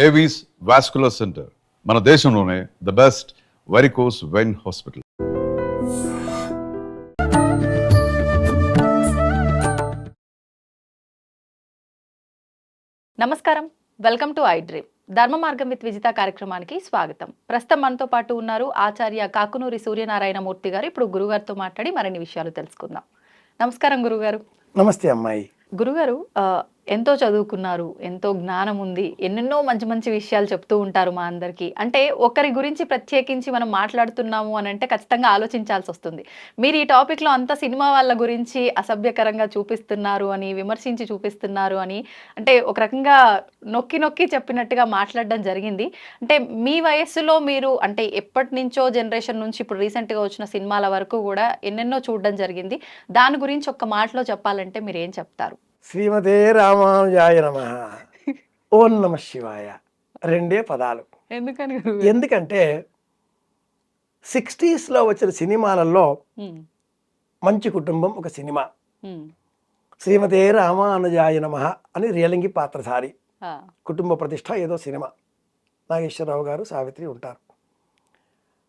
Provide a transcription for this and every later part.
Avis vascular centre మన దేశంలోనే the best varicose vein hospital. నమస్కారం, వెల్కమ్ టు ఐ డ్రీమ్. ధర్మ మార్గం విత్ విజిత కార్యక్రమానికి స్వాగతం. ప్రస్తుతం మనతో పాటు ఉన్నారు ఆచార్య కాకునూరి సూర్యనారాయణ మూర్తి గారు. ఇప్పుడు గురుగారితో మాట్లాడి మరిన్ని విషయాలు తెలుసుకుందాం. నమస్కారం గురుగారు. నమస్తే అమ్మాయి. గురుగారు, ఎంతో చదువుకున్నారు, ఎంతో జ్ఞానం ఉంది, ఎన్నెన్నో మంచి మంచి విషయాలు చెప్తూ ఉంటారు మా అందరికీ. అంటే ఒకరి గురించి ప్రత్యేకించి మనం మాట్లాడుతున్నాము అని అంటే ఖచ్చితంగా ఆలోచించాల్సి వస్తుంది. మీరు ఈ టాపిక్లో అంత సినిమా వాళ్ళ గురించి అసభ్యకరంగా చూపిస్తున్నారు అని, విమర్శించి చూపిస్తున్నారు అని, అంటే ఒక రకంగా నొక్కి నొక్కి చెప్పినట్టుగా మాట్లాడడం జరిగింది. అంటే మీ వయస్సులో మీరు అంటే ఎప్పటి నుంచో జనరేషన్ నుంచి ఇప్పుడు రీసెంట్గా వచ్చిన సినిమాల వరకు కూడా ఎన్నెన్నో చూడడం జరిగింది. దాని గురించి ఒక్క మాటలో చెప్పాలంటే మీరు ఏం చెప్తారు? శ్రీమతే రామానుజాయ నమః. ఓం నమ శివాయ. రెండే పదాలు. ఎందుకని? ఎందుకంటే 60s వచ్చిన సినిమాలలో మంచి కుటుంబం ఒక సినిమా. శ్రీమతే రామానుజాయ నమః అని రేలంగి పాత్రధారి, కుటుంబ ప్రతిష్ట ఏదో సినిమా. నాగేశ్వరరావు గారు, సావిత్రి ఉంటారు.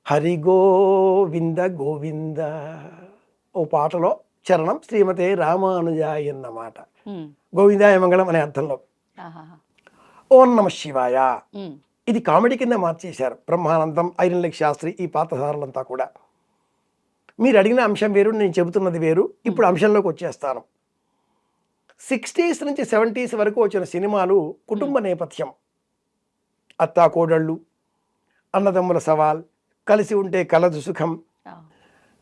హరి గోవింద గోవింద ఓ పాటలో చరణం శ్రీమతే రామానుజాయ అన్నమాట. గోవిందాయ మంగళం అనే అర్థంలో. ఓం నమ శివాయ ఇది కామెడీ కింద మార్చేశారు. బ్రహ్మానందం, ఐరన్లకి శాస్త్రి, ఈ పాత్రధారులంతా కూడా. మీరు అడిగిన అంశం వేరు, నేను చెబుతున్నది వేరు. ఇప్పుడు అంశంలోకి వచ్చేస్తాను. 60s నుంచి 70s వరకు వచ్చిన సినిమాలు కుటుంబ నేపథ్యం, అత్తా కోడళ్ళు, అన్నదమ్ముల సవాల్, కలిసి ఉంటే కలదు సుఖం,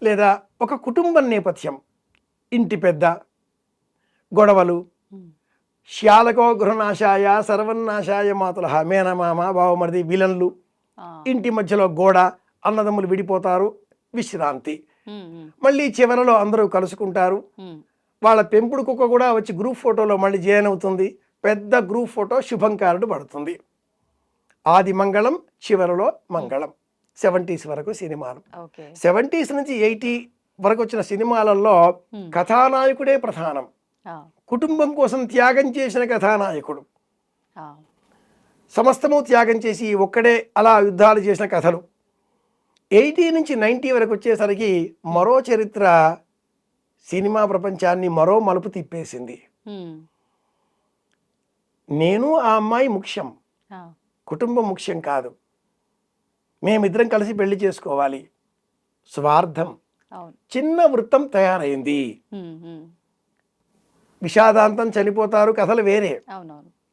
లేదా ఒక కుటుంబం నేపథ్యం, ఇంటి పెద్ద, గొడవలు, శ్యాలకో గృహనాశాయ సర్వనాశాయ మాతులహ, మేనమామ బావమరిది విలన్లు, ఇంటి మధ్యలో గోడ, అన్నదమ్ములు విడిపోతారు, విశ్రాంతి, మళ్ళీ చివరలో అందరూ కలుసుకుంటారు. వాళ్ళ పెంపుడు కుక్క కూడా వచ్చి గ్రూప్ ఫోటోలో మళ్ళీ జాయిన్ అవుతుంది. పెద్ద గ్రూప్ ఫోటో శుభం కార్డు పడుతుంది. ఆది మంగళం, చివరలో మంగళం. 70s వరకు సినిమాలు. 70s నుంచి 80 వరకు వచ్చిన సినిమాలలో కథానాయకుడే ప్రధానం. కుటుంబం కోసం త్యాగం చేసిన కథానాయకుడు, సమస్తము త్యాగం చేసి ఒక్కడే అలా యుద్ధాలు చేసిన కథలు. 80 నుంచి 90 వరకు వచ్చేసరికి మరో చరిత్ర సినిమా ప్రపంచాన్ని మరో మలుపు తిప్పేసింది. నేను ఆ అమ్మాయి ముఖ్యం, కుటుంబం ముఖ్యం కాదు. మేమిద్దరం కలిసి పెళ్లి చేసుకోవాలి, స్వార్థం, చిన్న వృత్తం తయారైంది. విషాదాంతం, చనిపోతారు, కథలు వేరే.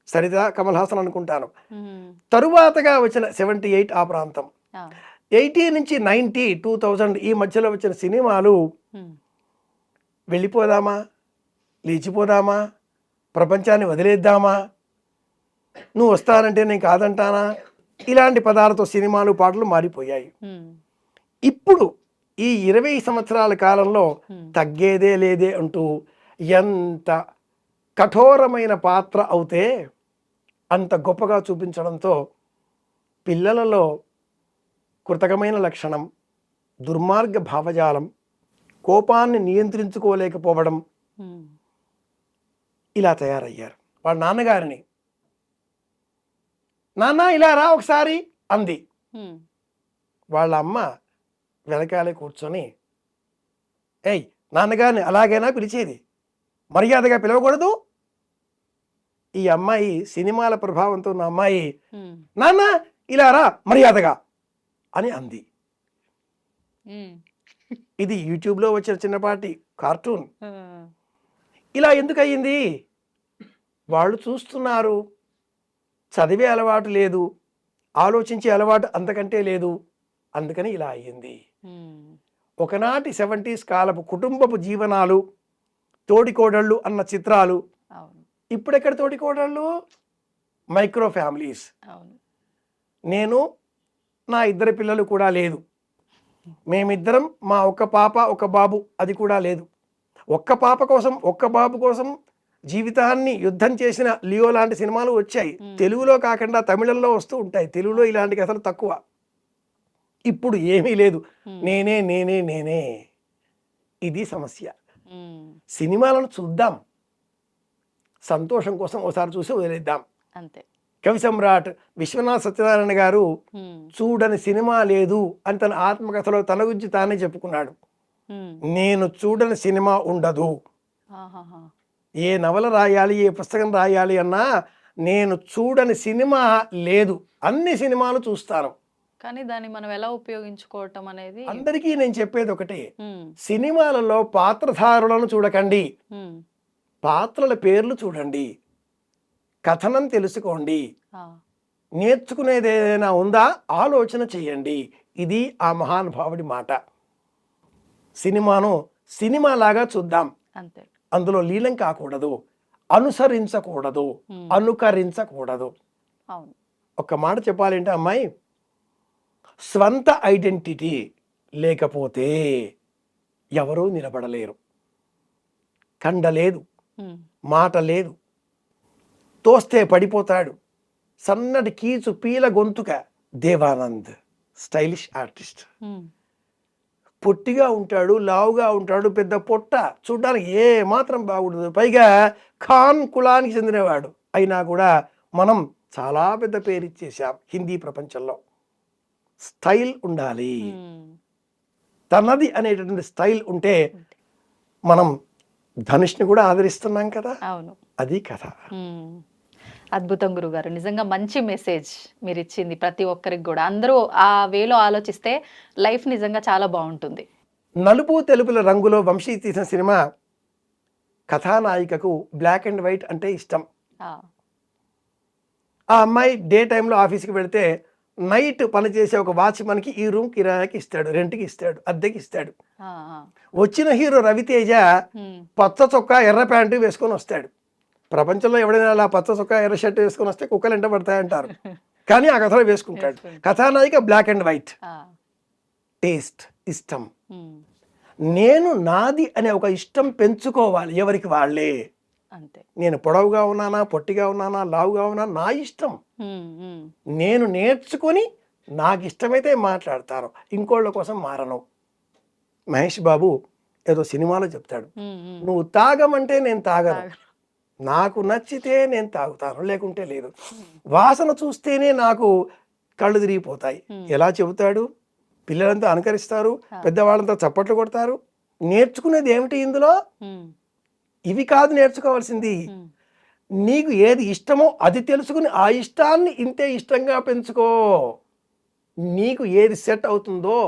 సరిత, కమల్ హాసన్ అనుకుంటాను. తరువాతగా వచ్చిన 78 ఆ ప్రాంతం, 80 నుంచి 90, 2000 ఈ మధ్యలో వచ్చిన సినిమాలు వెళ్ళిపోదామా, లేచిపోదామా, ప్రపంచాన్ని వదిలేద్దామా, నువ్వు వస్తానంటే నేను కాదంటానా, ఇలాంటి పదాలతో సినిమాలు, పాటలు మారిపోయాయి. ఇప్పుడు ఈ 20 సంవత్సరాల కాలంలో తగ్గేదే లేదే అంటూ ఎంత కఠోరమైన పాత్ర అవుతే అంత గొప్పగా చూపించడంతో పిల్లలలో కృతకమైన లక్షణం, దుర్మార్గ భావజాలం, కోపాన్ని నియంత్రించుకోలేకపోవడం, ఇలా తయారయ్యారు. వాళ్ళ నాన్నగారిని, నాన్న ఇలా రా ఒకసారి అంది. వాళ్ళ అమ్మ వెనకాలే కూర్చొని, ఏయ్ నాన్నగారిని అలాగైనా పిలిచేది, మర్యాదగా పిలవకూడదు. ఈ అమ్మాయి సినిమాల ప్రభావంతో ఉన్న అమ్మాయి, నాన్న ఇలా రా మర్యాదగా అని అంది. ఇది యూట్యూబ్లో వచ్చిన చిన్నపాటి కార్టూన్. ఇలా ఎందుకు అయ్యింది? వాళ్ళు చూస్తున్నారు, చదివే అలవాటు లేదు, ఆలోచించే అలవాటు అంతకంటే లేదు, అందుకని ఇలా అయ్యింది. ఒకనాటి 70s కాలపు కుటుంబపు జీవనాలు, తోడికోడళ్ళు అన్న చిత్రాలు. ఇప్పుడెక్కడ తోడికోడళ్ళు? Micro families. నేను, నా 2 పిల్లలు కూడా లేదు, మేమిద్దరం, మా ఒక్క పాప ఒక బాబు, అది కూడా లేదు. ఒక్క పాప కోసం, ఒక్క బాబు కోసం జీవితాన్ని యుద్ధం చేసిన లియో లాంటి సినిమాలు వచ్చాయి. తెలుగులో కాకుండా తమిళంలో వస్తూ ఉంటాయి. తెలుగులో ఇలాంటి కథలు తక్కువ. ఇప్పుడు ఏమీ లేదు, నేనే నేనే నేనే. ఇది సమస్య. సినిమాలను చూద్దాం, సంతోషం కోసం ఒకసారి చూసి వదిలేద్దాం. అంతే. కవి సమ్రాట్ విశ్వనాథ్ సత్యనారాయణ గారు చూడని సినిమా లేదు అని తన ఆత్మకథలో తన గురించి తానే చెప్పుకున్నాడు. నేను చూడని సినిమా ఉండదు. ఏ నవల రాయాలి, ఏ పుస్తకం రాయాలి అన్నా నేను చూడని సినిమా లేదు. అన్ని సినిమాలు చూస్తాను. కానీ దాన్ని మనం ఎలా ఉపయోగించుకోవటం అనేది అందరికీ నేను చెప్పేది ఒకటే, సినిమాలలో పాత్రధారులను చూడకండి, పాత్రల పేర్లు చూడండి, కథనం తెలుసుకోండి, నేర్చుకునేది ఏదైనా ఉందా ఆలోచన చేయండి. ఇది ఆ మహానుభావుడి మాట. సినిమాను సినిమాలాగా చూద్దాం, అంతే. అందులో లీలం కాకూడదు, అనుసరించకూడదు, అనుకరించకూడదు. అవును. ఒక్క మాట చెప్పాలంటే అమ్మాయి, స్వంత ఐడెంటిటీ లేకపోతే ఎవరూ నిలబడలేరు. కండ లేదు, మాట లేదు, తోస్తే పడిపోతాడు. సన్నటి కీచు పీల గొంతుక దేవానంద్, స్టైలిష్ ఆర్టిస్ట్. పొట్టిగా ఉంటాడు, లావుగా ఉంటాడు, పెద్ద పొట్ట, చూడ్డానికి ఏ మాత్రం బాగుండదు. పైగా ఖాన్ కులానికి చెందినవాడు అయినా కూడా మనం చాలా పెద్ద పేరు ఇచ్చేసాం హిందీ ప్రపంచంలో. స్టైల్ ఉండాలి, తనది అనేటటువంటి స్టైల్ ఉంటే మనం ధనుష్ని కూడా ఆదరిస్తున్నాం కదా. అవును, అది కథ. అద్భుతం గురుగారు, నిజంగా మంచి మెసేజ్ మీరు ఇచ్చింది ప్రతి ఒక్కరికి కూడా. అందరూ ఆ వేలో ఆలోచిస్తే లైఫ్ నిజంగా చాలా బాగుంటుంది. నలుపు తెలుపుల రంగులో వంశీ తీసిన సినిమా కథానాయికకు బ్లాక్ అండ్ వైట్ అంటే ఇష్టం. ఆ అమ్మాయి డే టైంలో ఆఫీస్కి వెళితే నైట్ పనిచేసే ఒక వాచ్మన్కి ఈ రూమ్ కిరాయికి ఇస్తాడు, రెంట్కి ఇస్తాడు, అద్దెకి ఇస్తాడు. వచ్చిన హీరో రవితేజ పచ్చ చొక్కా ఎర్ర ప్యాంటు వేసుకొని వస్తాడు. ప్రపంచంలో ఎవడైనా అలా పచ్చ చొక్కా ఎర్ర షర్ట్ వేసుకొని వస్తే కుక్కలు ఎంట పడతాయంటారు, కానీ ఆ కథలో వేసుకుంటాడు. కథానాయిక బ్లాక్ అండ్ వైట్. టేస్ట్, ఇష్టం. నేను నాది అనే ఒక ఇష్టం పెంచుకోవాలి ఎవరికి వాళ్ళే. అంతే. నేను పొడవుగా ఉన్నానా, పొట్టిగా ఉన్నానా, లావుగా ఉన్నానా, నా ఇష్టం. నేను నేర్చుకొని నాకు ఇష్టమైతే మాట్లాడతాను, ఇంకోళ్ళ కోసం మారను. మహేష్ బాబు ఏదో సినిమాలో చెప్తాడు, నువ్వు తాగమంటే నేను తాగను, నాకు నచ్చితే నేను తాగుతాను, లేకుంటే లేదు. వాసన చూస్తేనే నాకు కళ్ళు తిరిగిపోతాయి. ఎలా చెబుతాడు? పిల్లలంతా అనుకరిస్తారు, పెద్దవాళ్ళంతా చప్పట్లు కొడతారు. నేర్చుకునేది ఏమిటి ఇందులో? ఇవి కాదు నేర్చుకోవాల్సింది. నీకు ఏది ఇష్టమో అది తెలుసుకుని ఆ ఇష్టాన్ని ఇంతే ఇష్టంగా పెంచుకో. నీకు ఏది సెట్ అవుతుందో,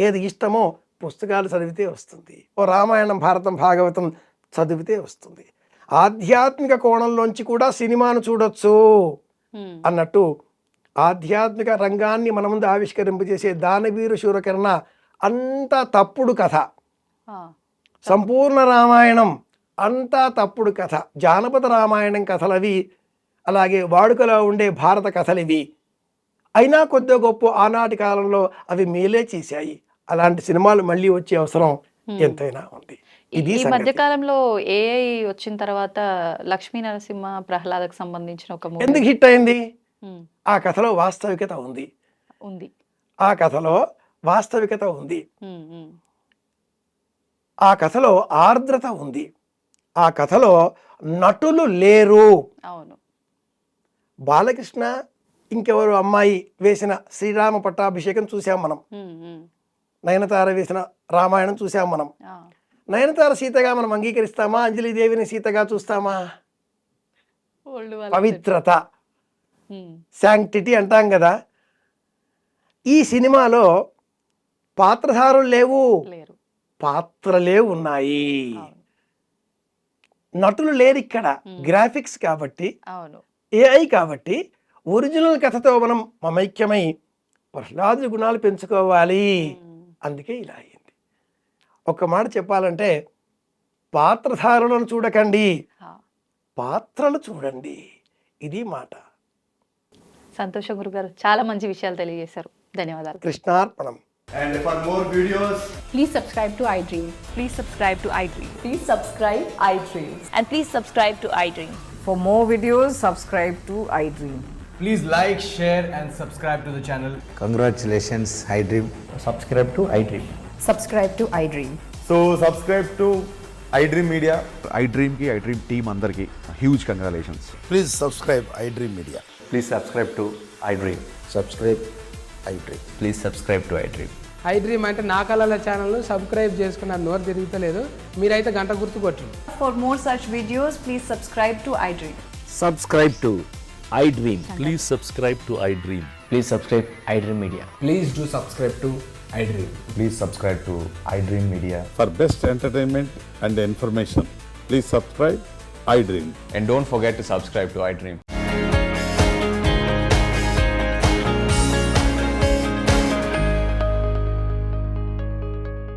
ఏది ఇష్టమో పుస్తకాలు చదివితే వస్తుంది. ఓ రామాయణం, భారతం, భాగవతం చదివితే వస్తుంది. ఆధ్యాత్మిక కోణంలోంచి కూడా సినిమాను చూడొచ్చు అన్నట్టు ఆధ్యాత్మిక రంగాన్ని మన ముందు ఆవిష్కరింపజేసే దానవీరు శూరకర్ణ అంతా తప్పుడు కథ. సంపూర్ణ రామాయణం అంతా తప్పుడు కథ. జానపద రామాయణం కథలవి, అలాగే వాడుకలో ఉండే భారత కథలివి. అయినా కొద్ది గొప్ప ఆనాటి కాలంలో అవి మేలే చేశాయి. అలాంటి సినిమాలు మళ్ళీ వచ్చే అవసరం ఎంతైనా ఉంది. ఈ మధ్య కాలంలో ఏఐ వచ్చిన తర్వాత లక్ష్మీ నరసింహ ప్రహ్లాదకు సంబంధించిన ఒక మూవీ ఎందుకు హిట్ అయింది? ఆ కథలో వాస్తవికత ఉంది. ఆ కథలో వాస్తవికత ఉంది. ఆ కథలో ఆర్ద్రత ఉంది. ఆ కథలో నటులు లేరు. అవును. బాలకృష్ణ ఇంకెవరు అమ్మాయి వేసిన శ్రీరామ పట్టాభిషేకం చూసాం మనం. నయనతార వేసిన రామాయణం చూసాం మనం. నయనతార సీతగా మనం అంగీకరిస్తామా? అంజలిదేవిని సీతగా చూస్తామా? పవిత్రత, శాంక్టిటీ అంటాం కదా. ఈ సినిమాలో పాత్రధారులు లేవు, పాత్రలే ఉన్నాయి. నటులు లేరు ఇక్కడ. గ్రాఫిక్స్ కాబట్టి, ఏఐ కాబట్టి ఒరిజినల్ కథతో మనం మమైక్యమై ప్రహ్లాదు గుణాలు పెంచుకోవాలి. అందుకే ఇలా అయింది. ఒక మాట చెప్పాలంటే, పాత్రధారులను చూడకండి, పాత్రలు చూడండి. ఇది మాట. సంతోషం గురుగారు, చాలా మంచి విషయాలు తెలియజేశారు. ధన్యవాదాలు. కృష్ణార్పణం. And for more videos, please subscribe to iDream. Please subscribe to iDream. Please subscribe iDream. And please subscribe to iDream. For more videos, subscribe to iDream. please like, share and subscribe to the channel. Congratulations, iDream. Subscribe to iDream. Subscribe to iDream. So subscribe to iDream Media. iDream team అందరికి huge congratulations. Please subscribe iDream Media. Please subscribe to iDream. Subscribe iDream. Please subscribe to iDream. I dream అంటే నా కళల ఛానల్ను subscribe చేసుకున్న నోరు తిరుగుతలేదు మీరైతే గంట గుర్తు కొట్టండి. For more such videos, please subscribe to iDream. Subscribe to iDream. Please subscribe to iDream. Please subscribe iDream Media. Please do subscribe to I dream. Please subscribe to iDream Media. For best entertainment and information, please subscribe iDream. And don't forget to subscribe to iDream.